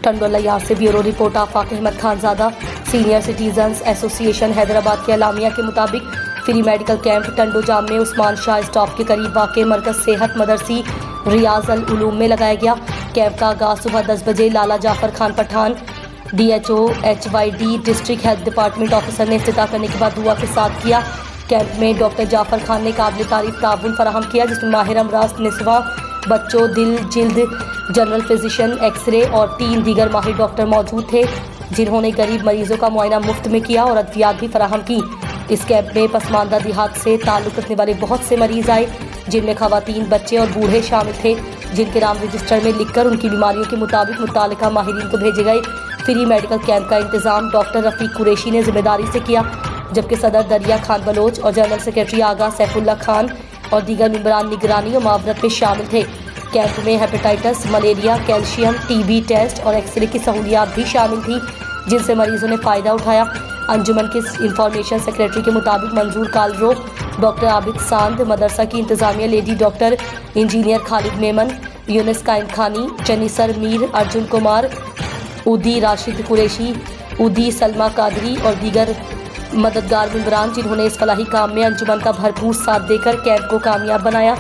ٹنڈو لیار سے bureau report آفاق Ahmad Khan زادہ۔ Senior citizens ایسوسی ایشن حیدرآباد کے اعلامیہ کے مطابق فری میڈیکل کیمپ ٹنڈو جام میں عثمان شاہ اسٹاپ کے قریب واقع مرکز صحت مدرسی ریاض العلوم میں لگایا گیا۔ کیمپ کا آغاز صبح 10 بجے Lala Jafar Khan Pathan DHOHYD district health department officer نے افتتاح کرنے کے بعد دعا کے ساتھ کیا۔ کیمپ میں ڈاکٹر جعفر خان نے قابل تعریف تعاون فراہم کیا، جس میں ماہر امراض نسواں، بچوں، دل، جلد، جنرل فزیشین، ایکس رے اور 3 دیگر ماہر ڈاکٹر موجود تھے، جنہوں نے غریب مریضوں کا معائنہ مفت میں کیا اور ادویات بھی فراہم کی۔ اس کیمپ میں پسماندہ دیہات سے تعلق رکھنے والے بہت سے مریض آئے، جن میں خواتین، بچے اور بوڑھے شامل تھے، جن کے نام رجسٹر میں لکھ کر ان کی بیماریوں کے مطابق متعلقہ ماہرین کو بھیجے گئے۔ فری میڈیکل کیمپ کا انتظام ڈاکٹر رفیق قریشی نے ذمہ داری سے کیا، جبکہ صدر دریا خان بلوچ اور جنرل سیکرٹری آغا سیف اللہ خان اور دیگر ممبران نگرانی اور معاونت میں شامل تھے۔ کیمپ میں hepatitis, malaria, calcium, TB test اور ایکس رے کی سہولیات بھی شامل تھیں، جن سے مریضوں نے فائدہ اٹھایا۔ انجمن کے انفارمیشن سیکرٹری کے مطابق منظور کالرو، ڈاکٹر عابد ساند، مدرسہ کی انتظامیہ لیڈی ڈاکٹر انجینئر خالد میمن، یونس قائم خانی، چنیسر میر، ارجن کمار، اودی راشد قریشی، اودی سلمہ قادری اور دیگر مددگار ممبران، جنہوں نے اس فلاحی کام میں انجمن کا بھرپور ساتھ دے کر کیمپ کو کامیاب بنایا۔